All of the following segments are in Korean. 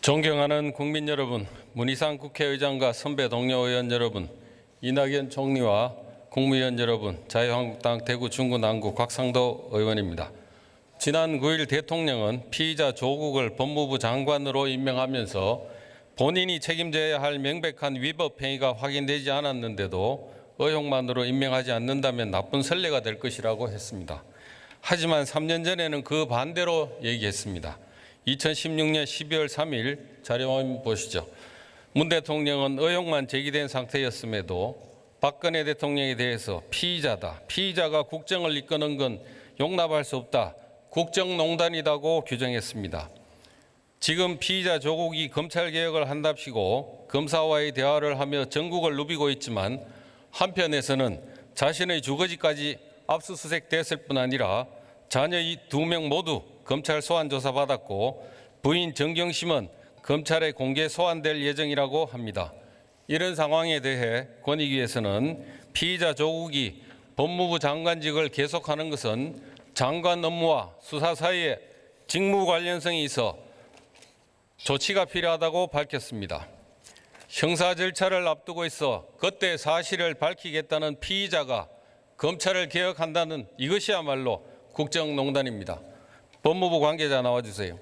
존경하는 국민 여러분, 문희상 국회의장과 선배 동료 의원 여러분, 이낙연 총리와 국무위원 여러분, 자유한국당 대구 중구 남구 곽상도 의원입니다. 지난 9일 대통령은 피의자 조국을 법무부 장관으로 임명하면서 본인이 책임져야 할 명백한 위법 행위가 확인되지 않았는데도 의혹만으로 임명하지 않는다면 나쁜 선례가 될 것이라고 했습니다. 하지만 3년 전에는 그 반대로 얘기했습니다. 2016년 12월 3일 자료 한번 보시죠. 문 대통령은 의혹만 제기된 상태였음에도 박근혜 대통령에 대해서 피의자다, 피의자가 국정을 이끄는 건 용납할 수 없다, 국정농단이라고 규정했습니다. 지금 피의자 조국이 검찰개혁을 한답시고 검사와의 대화를 하며 전국을 누비고 있지만 한편에서는 자신의 주거지까지 압수수색됐을 뿐 아니라 자녀 2명 모두 검찰 소환 조사받았고 부인 정경심은 검찰에 공개 소환될 예정이라고 합니다. 이런 상황에 대해 권익위에서는 피의자 조국이 법무부 장관직을 계속하는 것은 장관 업무와 수사 사이에 직무 관련성이 있어 조치가 필요하다고 밝혔습니다. 형사 절차를 앞두고 있어 그때 사실을 밝히겠다는 피의자가 검찰을 개혁한다는 이것이야말로 국정농단입니다. 법무부 관계자 나와주세요.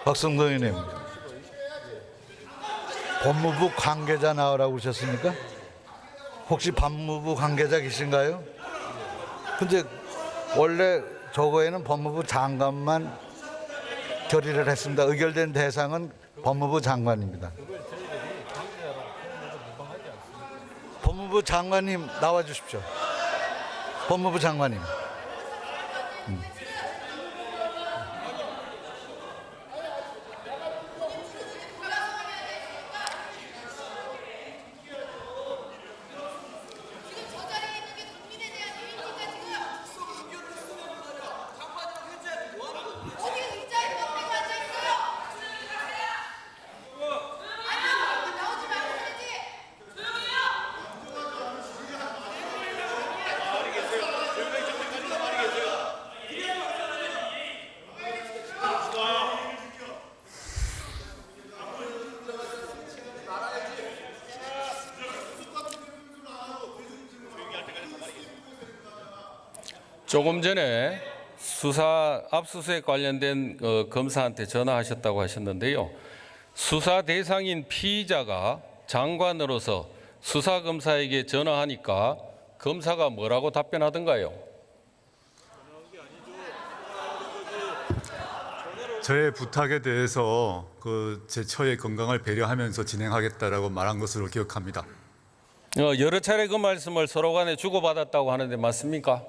박성동 의원님, 법무부 관계자 나오라고 그러셨습니까? 혹시 법무부 관계자 계신가요? 근데 원래 저거에는 법무부 장관만 결의를 했습니다. 의결된 대상은 법무부 장관입니다. 법무부 장관님 나와 주십시오. 법무부 장관님. 조금 전에 수사 압수수색 관련된 검사한테 전화하셨다고 하셨는데요. 수사 대상인 피의자가 장관으로서 수사검사에게 전화하니까 검사가 뭐라고 답변하던가요? 저의 부탁에 대해서 제 처의 건강을 배려하면서 진행하겠다라고 말한 것으로 기억합니다. 여러 차례 그 말씀을 서로 간에 주고받았다고 하는데 맞습니까?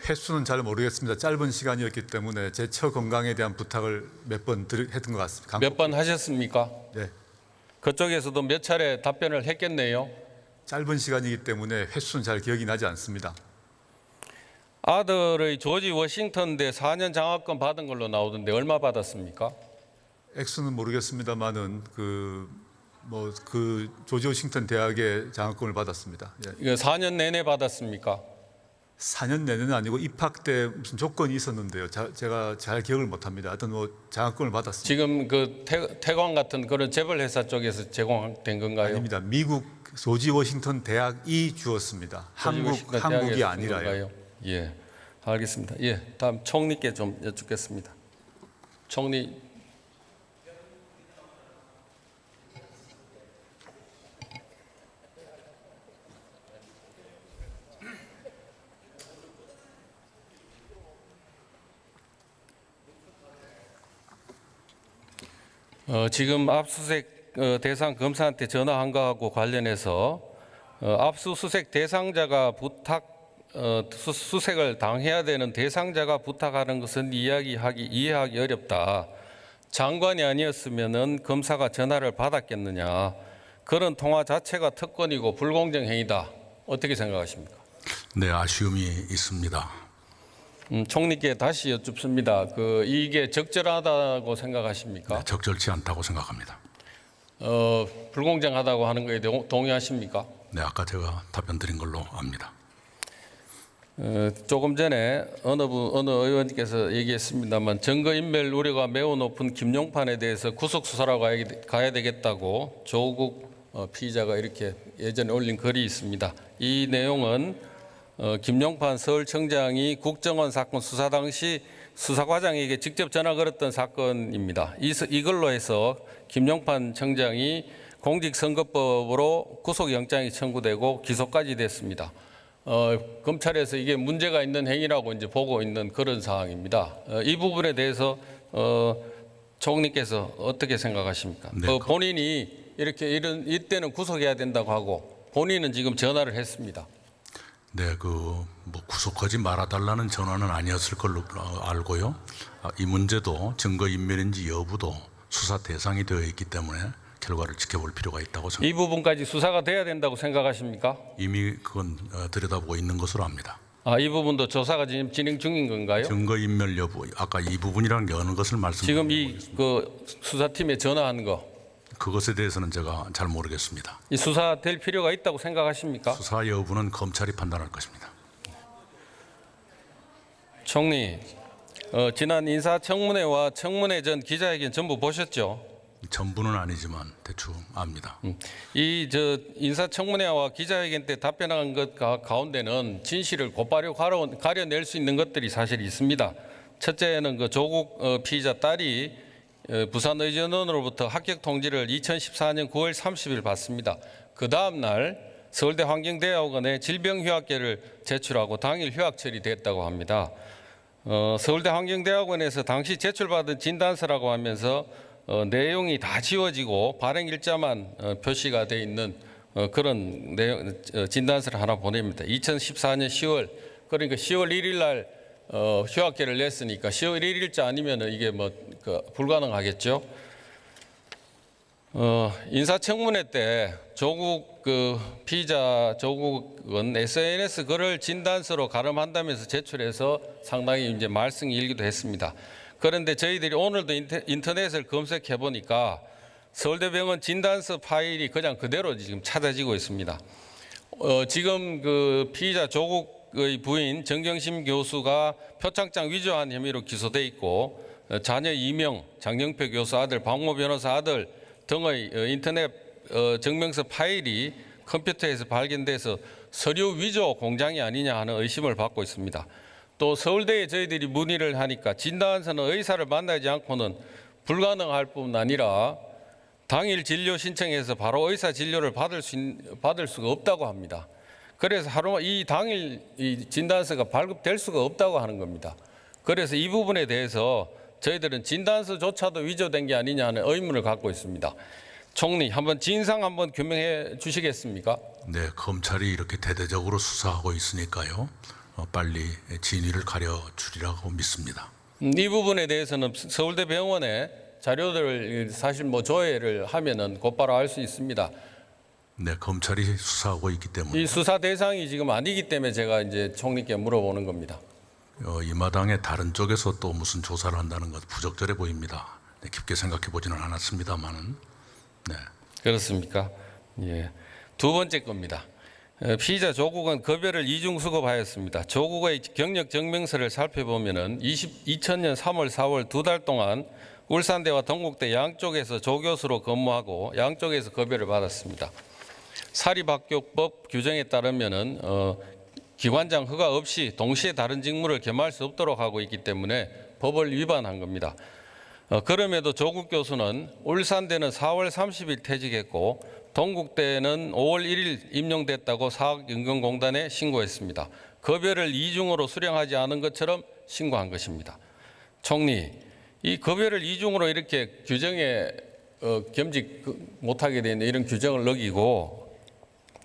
횟수는 잘 모르겠습니다. 짧은 시간이었기 때문에 제 처 건강에 대한 부탁을 몇 번 했던 것 같습니다. 몇 번 하셨습니까? 네. 그쪽에서도 몇 차례 답변을 했겠네요. 짧은 시간이기 때문에 횟수는 잘 기억이 나지 않습니다. 아들의 조지 워싱턴대 4년 장학금 받은 걸로 나오던데 얼마 받았습니까? 액수는 모르겠습니다만은 조지 워싱턴 대학의 장학금을 받았습니다. 예. 이거 4년 내내 받았습니까? 4년 내내는 아니고 입학 때 무슨 조건이 있었는데요. 제가 잘 기억을 못합니다. 하여튼 장학금을 받았습니다. 지금 그 태광 같은 그런 재벌 회사 쪽에서 제공된 건가요? 아닙니다. 미국 조지 워싱턴 대학이 주었습니다. 한국이 아니라요. 예, 알겠습니다. 예, 다음 총리께 좀 여쭙겠습니다. 총리. 지금 압수수색 대상 검사한테 전화한 거하고 관련해서 압수수색 대상자가 수색을 당해야 되는 대상자가 부탁하는 것은 이해하기 어렵다. 장관이 아니었으면은 검사가 전화를 받았겠느냐. 그런 통화 자체가 특권이고 불공정 행위다. 어떻게 생각하십니까? 네, 아쉬움이 있습니다. 총리께 다시 여쭙습니다. 이게 적절하다고 생각하십니까? 네, 적절치 않다고 생각합니다. 불공정하다고 하는 거에 대해 동의하십니까? 네, 아까 제가 답변 드린 걸로 압니다. 조금 전에 어느 의원님께서 얘기했습니다만 증거인멸 우려가 매우 높은 김용판에 대해서 구속 수사로 가야 되겠다고 조국 피의자가 이렇게 예전에 올린 글이 있습니다. 이 내용은 김용판 서울청장이 국정원 사건 수사 당시 수사과장에게 직접 전화 걸었던 사건입니다. 이걸로 해서 김용판 청장이 공직선거법으로 구속영장이 청구되고 기소까지 됐습니다. 검찰에서 이게 문제가 있는 행위라고 이제 보고 있는 그런 상황입니다. 이 부분에 대해서 총리께서 어떻게 생각하십니까? 네, 본인이 이렇게 이때는 구속해야 된다고 하고 본인은 지금 전화를 했습니다. 네, 뭐 구속하지 말아달라는 전화는 아니었을 걸로 알고요. 이 문제도 증거인멸인지 여부도 수사 대상이 되어 있기 때문에 결과를 지켜볼 필요가 있다고 생각합니다. 이 부분까지 수사가 돼야 된다고 생각하십니까? 이미 그건 들여다보고 있는 것으로 압니다. 이 부분도 조사가 지금 진행 중인 건가요? 증거인멸 여부, 아까 이 부분이라는 게 어느 것을 지금 말씀드리고 있습니다. 수사팀에 전화한 거, 그것에 대해서는 제가 잘 모르겠습니다. 이 수사될 필요가 있다고 생각하십니까? 수사 여부는 검찰이 판단할 것입니다. 총리, 지난 인사청문회와 청문회 전 기자회견 전부 보셨죠? 전부는 아니지만 대충 압니다. 인사청문회와 기자회견 때 답변한 것 가운데는 진실을 곧바로 가려낼 수 있는 것들이 사실 있습니다. 첫째는 조국 피의자 딸이 부산의전원으로부터 합격 통지를 2014년 9월 30일 받습니다. 그 다음 날 서울대 환경대학원에 질병휴학계를 제출하고 당일 휴학 처리됐다고 합니다. 서울대 환경대학원에서 당시 제출받은 진단서라고 하면서 내용이 다 지워지고 발행 일자만 표시가 돼 있는 그런 내용 진단서를 하나 보냅니다. 2014년 10월 그러니까 10월 1일 날 휴학계를 냈으니까 10월 1일자 아니면 이게 불가능하겠죠. 인사청문회 때 조국 피의자 조국은 SNS 글을 진단서로 가름한다면서 제출해서 상당히 이제 말썽이 일기도 했습니다. 그런데 저희들이 오늘도 인터넷을 검색해 보니까 서울대병원 진단서 파일이 그냥 그대로 지금 찾아지고 있습니다. 지금 피의자 조국의 부인 정경심 교수가 표창장 위조한 혐의로 기소돼 있고 자녀 이명, 장영표 교수 아들, 박모 변호사 아들 등의 인터넷 증명서 파일이 컴퓨터에서 발견돼서 서류 위조 공장이 아니냐 하는 의심을 받고 있습니다. 또 서울대에 저희들이 문의를 하니까 진단서는 의사를 만나지 않고는 불가능할 뿐 아니라 당일 진료 신청해서 바로 의사 진료를 받을 수가 없다고 합니다. 그래서 이 당일 이 진단서가 발급될 수가 없다고 하는 겁니다. 그래서 이 부분에 대해서 저희들은 진단서조차도 위조된 게 아니냐 하는 의문을 갖고 있습니다. 총리, 진상 한번 규명해 주시겠습니까? 네, 검찰이 이렇게 대대적으로 수사하고 있으니까요. 빨리 진위를 가려주리라고 믿습니다. 이 부분에 대해서는 서울대 병원에 자료들을 사실 조회를 하면은 곧바로 알 수 있습니다. 네, 검찰이 수사하고 있기 때문에 이 수사 대상이 지금 아니기 때문에 제가 이제 총리께 물어보는 겁니다. 이 마당에 다른 쪽에서 또 무슨 조사를 한다는 것 부적절해 보입니다. 네, 깊게 생각해 보지는 않았습니다만은. 네. 그렇습니까? 예. 두 번째 겁니다. 피의자 조국은 급여를 이중 수급하였습니다. 조국의 경력 증명서를 살펴보면은 2000년 3월, 4월 두 달 동안 울산대와 동국대 양쪽에서 조교수로 근무하고 양쪽에서 급여를 받았습니다. 사립학교법 규정에 따르면은 기관장 허가 없이 동시에 다른 직무를 겸할 수 없도록 하고 있기 때문에 법을 위반한 겁니다. 그럼에도 조국 교수는 울산대는 4월 30일 퇴직했고 동국대는 5월 1일 임용됐다고 사학연금공단에 신고했습니다. 급여를 이중으로 수령하지 않은 것처럼 신고한 것입니다. 총리, 이 급여를 이중으로 이렇게 규정에 겸직 못하게 되는 이런 규정을 어기고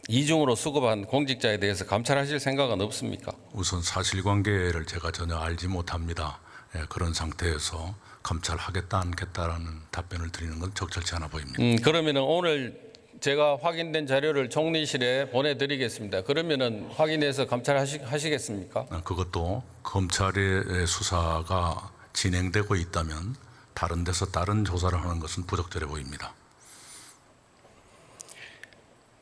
이중으로 수급한 공직자에 대해서 감찰하실 생각은 없습니까? 우선 사실관계를 제가 전혀 알지 못합니다. 예, 그런 상태에서 검찰하겠다 않겠다라는 답변을 드리는 건 적절치 않아 보입니다. 그러면은 오늘 제가 확인된 자료를 총리실에 보내드리겠습니다. 그러면은 확인해서 감찰하시겠습니까? 그것도 검찰의 수사가 진행되고 있다면 다른 데서 다른 조사를 하는 것은 부적절해 보입니다.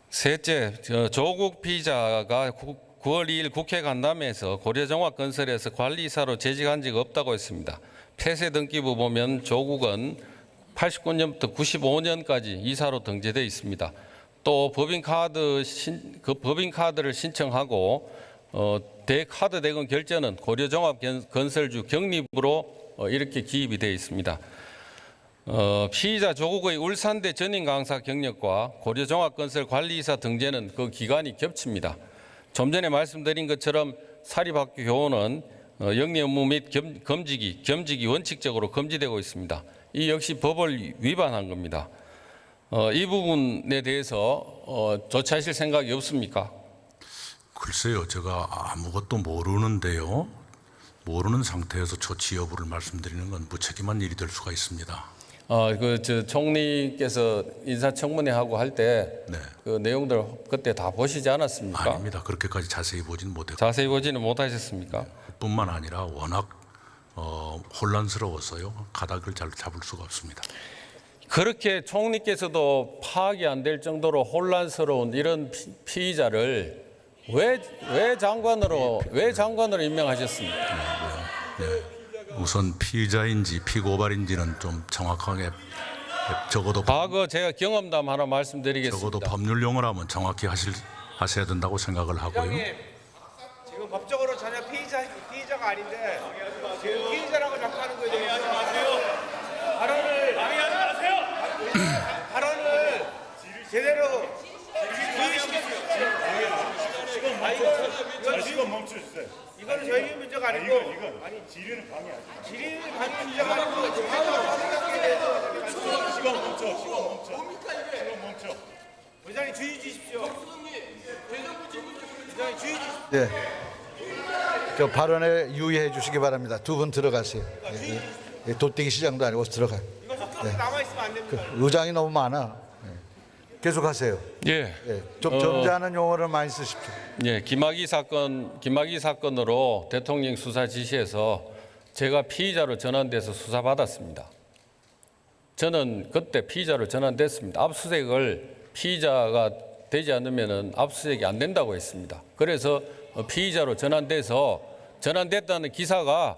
셋째, 조국 피의자가 9월 2일 국회 간담회에서 고려종합건설에서 관리이사로 재직한 적 없다고 했습니다. 폐쇄 등기부 보면 조국은 89년부터 95년까지 이사로 등재되어 있습니다. 또 법인카드를 신청하고 대카드 대금 결제는 고려종합건설주 경립으로 이렇게 기입이 되어 있습니다. 피의자 조국의 울산대 전임강사 경력과 고려종합건설 관리이사 등재는 그 기간이 겹칩니다. 좀 전에 말씀드린 것처럼 사립학교 교원은 영리 업무 및 겸직이 원칙적으로 금지되고 있습니다. 이 역시 법을 위반한 겁니다. 이 부분에 대해서 조치하실 생각이 없습니까? 글쎄요, 제가 아무것도 모르는데요. 모르는 상태에서 조치 여부를 말씀드리는 건 무책임한 일이 될 수가 있습니다. 총리께서 인사청문회 하고 할 때 네. 그 내용들 그때 다 보시지 않았습니까? 아닙니다. 그렇게까지 자세히 보진 못했고 자세히 보지는 못하셨습니까? 뿐만 아니라 워낙 혼란스러워서요. 가닥을 잘 잡을 수가 없습니다. 그렇게 총리께서도 파악이 안 될 정도로 혼란스러운 이런 피의자를 왜 장관으로 임명하셨습니까? 네. 우선 피의자인지 피고발인지는 좀 정확하게 적어도 과거 제가 경험담 하나 말씀드리겠습니다. 적어도 법률 용어로 하면 정확히 하셔야 된다고 생각을 하고요. 지금 법적으로 전혀 피의자가 아닌데 지금 피의자라고 자꾸 하는 거예요. 발언을 제대로 시간 멈춰주세요. 이거는 저희 문제가 아니고 아니 질의는 방해하지. 질의 받는 문제가 아니고 시간 멈춰. 부장님 주의 주십시오. 부장님 주의 주십시오. 예. 저 발언에 유의해 주시기 바랍니다. 두 분 들어가세요. 예. 돗대기 시장도 아니고 들어가요. 남아 있으면 안 됩니다. 의장이 너무 많아. 예. 계속하세요. 예. 예. 좀 점잖은 용어를 많이 쓰십시오. 예, 김학의 사건으로 대통령 수사 지시에서 제가 피의자로 전환돼서 수사받았습니다. 저는 그때 피의자로 전환됐습니다. 압수수색을 피의자가 되지 않으면 압수수색이 안 된다고 했습니다. 그래서 피의자로 전환됐다는 기사가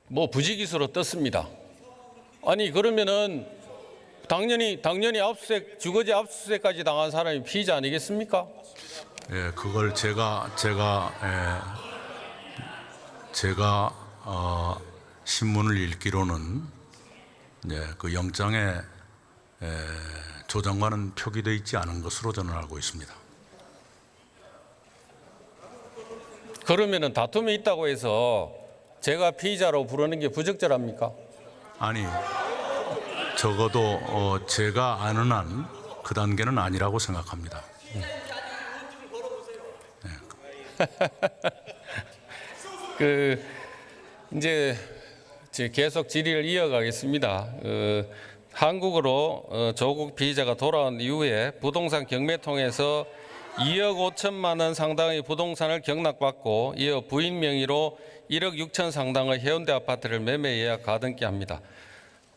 뭐 부지기수로 떴습니다. 아니 그러면은 당연히 주거지 압수수색까지 당한 사람이 피의자 아니겠습니까? 예, 그걸 제가 신문을 읽기로는 그 영장에 조장관은 표기되어 있지 않은 것으로 저는 알고 있습니다. 그러면은 다툼이 있다고 해서 제가 피의자로 부르는 게 부적절합니까? 아니, 적어도 제가 아는 한 그 단계는 아니라고 생각합니다. 이제 계속 질의를 이어가겠습니다. 한국으로 조국 피의자가 돌아온 이후에 부동산 경매통에서 2억 5천만 원 상당의 부동산을 경락받고 이어 부인 명의로 1억 6천 상당의 해운대 아파트를 매매 예약 가등기 합니다.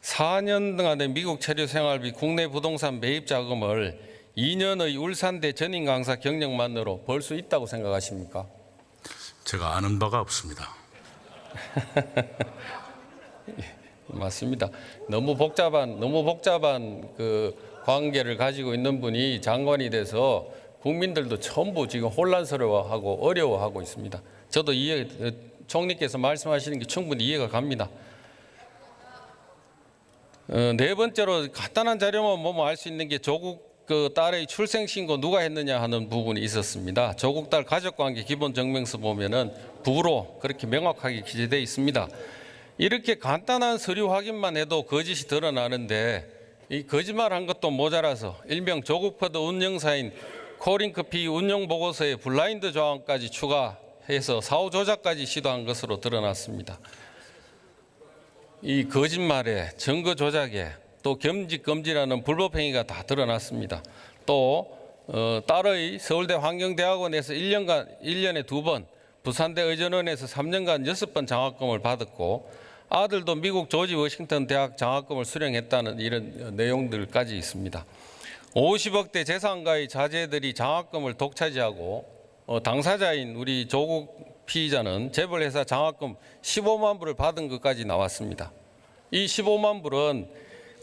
4년간의 미국 체류 생활비 국내 부동산 매입 자금을 2년의 울산대 전임 강사 경력만으로 벌 수 있다고 생각하십니까? 제가 아는 바가 없습니다. 맞습니다. 너무 복잡한 그 관계를 가지고 있는 분이 장관이 돼서 국민들도 전부 지금 혼란스러워하고 어려워하고 있습니다. 저도 총리께서 말씀하시는 게 충분히 이해가 갑니다. 네 번째로 간단한 자료만 보면 알 수 있는 게 조국 그 딸의 출생신고 누가 했느냐 하는 부분이 있었습니다. 조국 딸 가족관계 기본증명서 보면은 부로 그렇게 명확하게 기재되어 있습니다. 이렇게 간단한 서류 확인만 해도 거짓이 드러나는데 이 거짓말한 것도 모자라서 일명 조국포드 운영사인 코링커피 운영보고서에 블라인드 조항까지 추가해서 사후 조작까지 시도한 것으로 드러났습니다. 이 거짓말에 증거 조작에 또 겸직 금지라는 불법 행위가 다 드러났습니다. 또 딸의 서울대 환경대학원에서 1년에 2번, 부산대 의전원에서 3년간 6번 장학금을 받았고 아들도 미국 조지 워싱턴 대학 장학금을 수령했다는 이런 내용들까지 있습니다. 50억대 재산가의 자제들이 장학금을 독차지하고 당사자인 우리 조국 피의자는 재벌회사 장학금 15만 불을 받은 것까지 나왔습니다. 이 15만 불은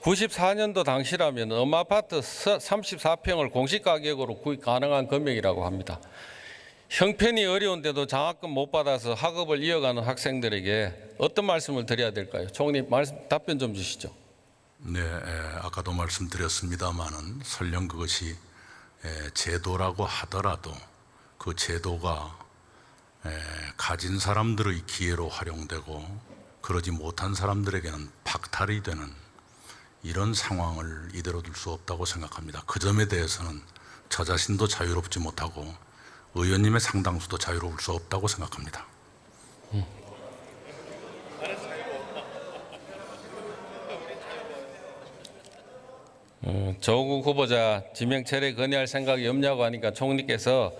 94년도 당시라면 엄아파트 34평을 공시가격으로 구입 가능한 금액이라고 합니다. 형편이 어려운데도 장학금 못 받아서 학업을 이어가는 학생들에게 어떤 말씀을 드려야 될까요? 총리 답변 좀 주시죠. 네, 아까도 말씀드렸습니다마는 설령 그것이 제도라고 하더라도 그 제도가 가진 사람들의 기회로 활용되고 그러지 못한 사람들에게는 박탈이 되는 이런 상황을 이대로 둘 수 없다고 생각합니다. 그 점에 대해서는 저 자신도 자유롭지 못하고 의원님의 상당수도 자유로울 수 없다고 생각합니다. 조국 후보자 지명 철회 건의할 생각이 없냐고 하니까 총리께서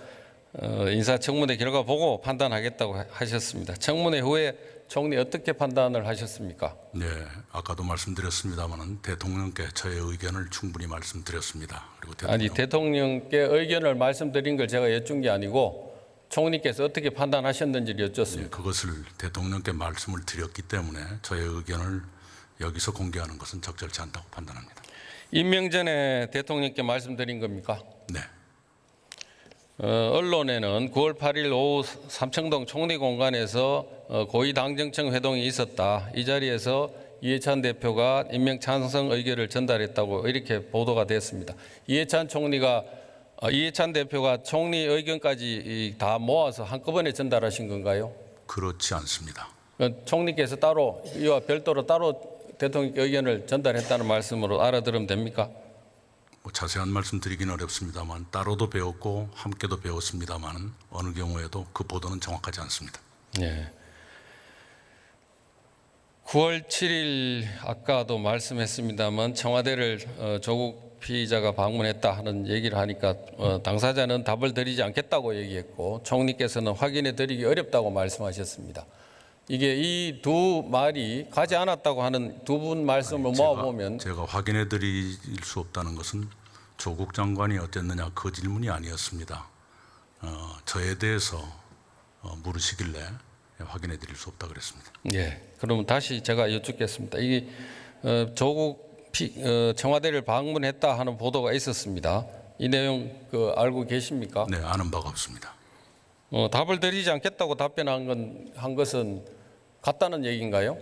인사청문회 결과 보고 판단하겠다고 하셨습니다. 청문회 후에 총리 어떻게 판단을 하셨습니까? 네, 아까도 말씀드렸습니다마는 대통령께 저의 의견을 충분히 말씀드렸습니다. 그리고 대통령께 의견을 말씀드린 걸 제가 여쭌 게 아니고 총리께서 어떻게 판단하셨는지를 여쭙습니다. 그것을 대통령께 말씀을 드렸기 때문에 저의 의견을 여기서 공개하는 것은 적절치 않다고 판단합니다. 임명 전에 대통령께 말씀드린 겁니까? 네. 언론에는 9월 8일 오후 삼청동 총리공관에서 고위 당정청 회동이 있었다. 이 자리에서 이해찬 대표가 임명 찬성 의견을 전달했다고 이렇게 보도가 됐습니다. 이해찬 대표가 총리 의견까지 다 모아서 한꺼번에 전달하신 건가요? 그렇지 않습니다. 총리께서 따로 이와 별도로 따로 대통령 의견을 전달했다는 말씀으로 알아들으면 됩니까? 자세한 말씀 드리기는 어렵습니다만 따로도 배웠고 함께도 배웠습니다만 어느 경우에도 그 보도는 정확하지 않습니다. 네. 9월 7일 아까도 말씀했습니다만 청와대를 조국 피의자가 방문했다 하는 얘기를 하니까 당사자는 답을 드리지 않겠다고 얘기했고 총리께서는 확인해 드리기 어렵다고 말씀하셨습니다. 이게 이 두 말이 가지 않았다고 하는 두 분 말씀을 모아보면 제가 확인해 드릴 수 없다는 것은 조국 장관이 어땠느냐 그 질문이 아니었습니다. 저에 대해서 물으시길래 확인해 드릴 수 없다 그랬습니다. 예. 그러면 다시 제가 여쭙겠습니다. 이게 조국 청와대를 방문했다 하는 보도가 있었습니다. 이 내용 알고 계십니까? 네, 아는 바가 없습니다. 답을 드리지 않겠다고 답변한 것은 같다는 얘기인가요?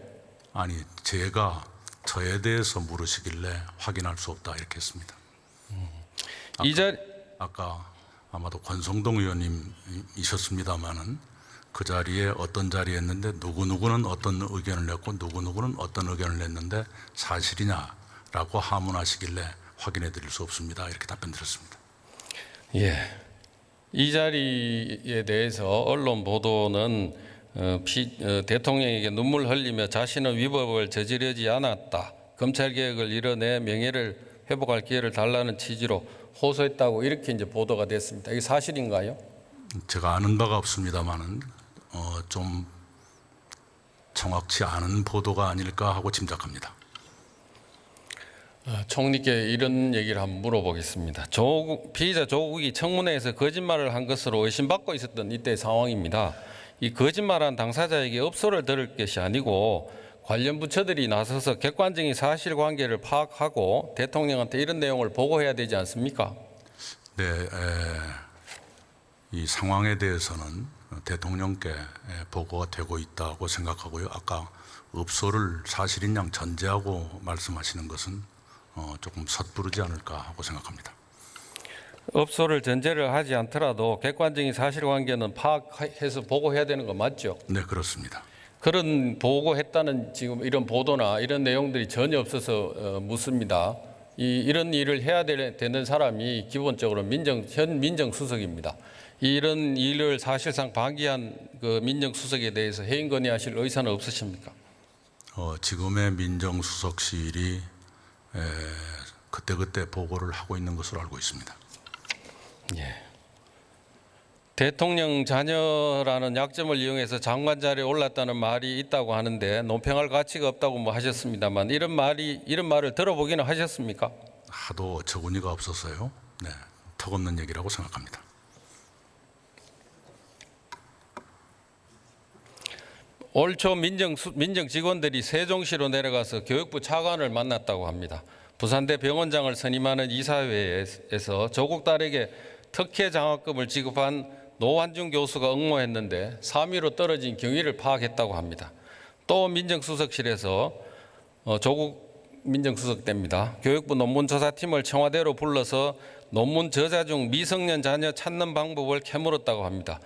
아니, 제가 저에 대해서 물으시길래 확인할 수 없다 이렇게 했습니다. 아까 아마도 권성동 의원님이셨습니다마는 그 자리에 어떤 자리였는데 누구누구는 어떤 의견을 냈고 누구누구는 어떤 의견을 냈는데 사실이냐라고 하문하시길래 확인해 드릴 수 없습니다 이렇게 답변드렸습니다. 예. 이 자리에 대해서 언론 보도는 대통령에게 눈물 흘리며 자신은 위법을 저지르지 않았다. 검찰개혁을 이뤄내 명예를 회복할 기회를 달라는 취지로 호소했다고 이렇게 이제 보도가 됐습니다. 이게 사실인가요? 제가 아는 바가 없습니다만은 좀 정확치 않은 보도가 아닐까 하고 짐작합니다. 총리께 이런 얘기를 한번 물어보겠습니다. 피의자 조국이 청문회에서 거짓말을 한 것으로 의심받고 있었던 이때 상황입니다. 이 거짓말한 당사자에게 업소를 들을 것이 아니고 관련 부처들이 나서서 객관적인 사실관계를 파악하고 대통령한테 이런 내용을 보고해야 되지 않습니까? 네, 이 상황에 대해서는 대통령께 보고가 되고 있다고 생각하고요. 아까 업소를 사실인 양 전제하고 말씀하시는 것은 조금 섣부르지 않을까 하고 생각합니다. 업소를 전제를 하지 않더라도 객관적인 사실관계는 파악해서 보고해야 되는 거 맞죠? 네, 그렇습니다. 그런 보고했다는 지금 이런 보도나 이런 내용들이 전혀 없어서 묻습니다. 이런 일을 해야 되는 사람이 기본적으로 현 민정수석입니다. 이런 일을 사실상 방기한 그 민정수석에 대해서 해임 건의하실 의사는 없으십니까? 지금의 민정수석실이 그때그때 보고를 하고 있는 것으로 알고 있습니다. 대통령 자녀라는 약점을 이용해서 장관 자리에 올랐다는 말이 있다고 하는데 논평할 가치가 없다고 뭐 하셨습니다만 이런 말을 들어보기는 하셨습니까? 하도 어처구니가 없어서요. 네, 턱없는 얘기라고 생각합니다. 올 초 민정 직원들이 세종시로 내려가서 교육부 차관을 만났다고 합니다. 부산대 병원장을 선임하는 이사회에서 조국 딸에게 특혜 장학금을 지급한 노환중 교수가 응모했는데 3위로 떨어진 경위를 파악했다고 합니다. 또 민정수석실에서 조국 민정수석 때입니다. 교육부 논문조사팀을 청와대로 불러서 논문 저자 중 미성년 자녀 찾는 방법을 캐물었다고 합니다.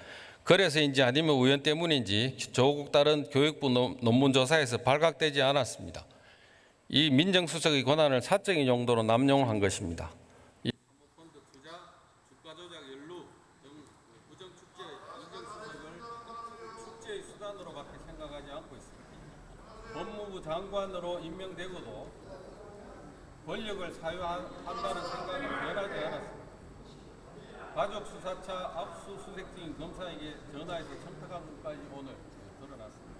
그래서인지 아니면 우연 때문인지 조국 딸은 교육부 논문조사에서 발각되지 않았습니다. 이 민정수석의 권한을 사적인 용도로 남용한 것입니다. 펀드 투자, 주가 조작 연루 등 부정 축제 민정수석을 축제의 수단으로밖에 생각하지 않고 있습니다. 법무부 장관으로 임명되고도 권력을 사유한다는 생각은 변하지 않았습니다. 가족수사차 압수수색 중인 검사에게 전화해서 청탁한 것까지 오늘 드러났습니다.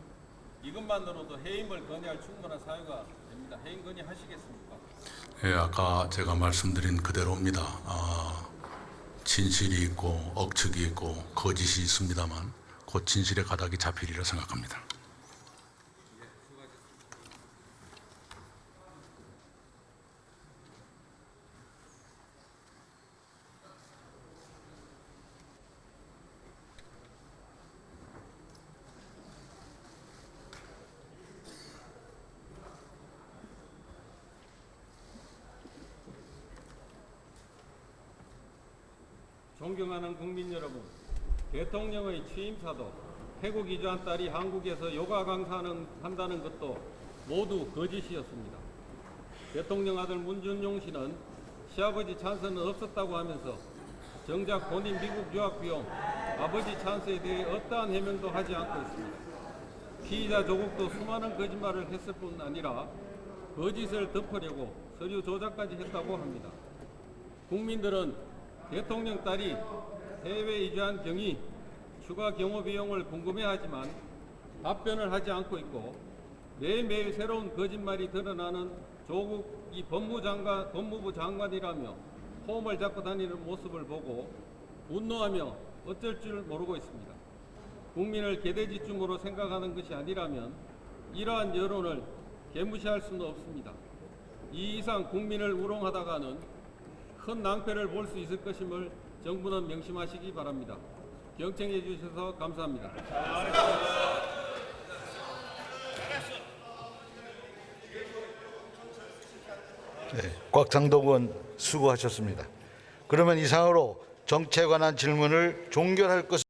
이것만으로도 해임을 건의할 충분한 사유가 됩니다. 해임 건의하시겠습니까? 예, 아까 제가 말씀드린 그대로입니다. 진실이 있고 억측이 있고 거짓이 있습니다만 곧 진실의 가닥이 잡히리라 생각합니다. 존경하는 국민 여러분, 대통령의 취임사도 태국 이주한 딸이 한국에서 요가 강사한다는 것도 모두 거짓이었습니다. 대통령 아들 문준용 씨는 시아버지 찬스는 없었다고 하면서 정작 본인 미국 유학 비용, 아버지 찬스에 대해 어떠한 해명도 하지 않고 있습니다. 피의자 조국도 수많은 거짓말을 했을 뿐 아니라 거짓을 덮으려고 서류 조작까지 했다고 합니다. 국민들은 대통령 딸이 해외 이주한 경위, 추가 경호 비용을 궁금해하지만 답변을 하지 않고 있고 매일매일 새로운 거짓말이 드러나는 조국이 법무부 장관이라며 폼을 잡고 다니는 모습을 보고 분노하며 어쩔 줄 모르고 있습니다. 국민을 개돼지쯤으로 생각하는 것이 아니라면 이러한 여론을 개무시할 수는 없습니다. 이 이상 국민을 우롱하다가는 큰 낭패를 볼 수 있을 것임을 정부는 명심하시기 바랍니다. 경청해 주셔서 감사합니다. 네, 곽상도 의원 수고하셨습니다. 그러면 이상으로 정치에 관한 질문을 종결할 것을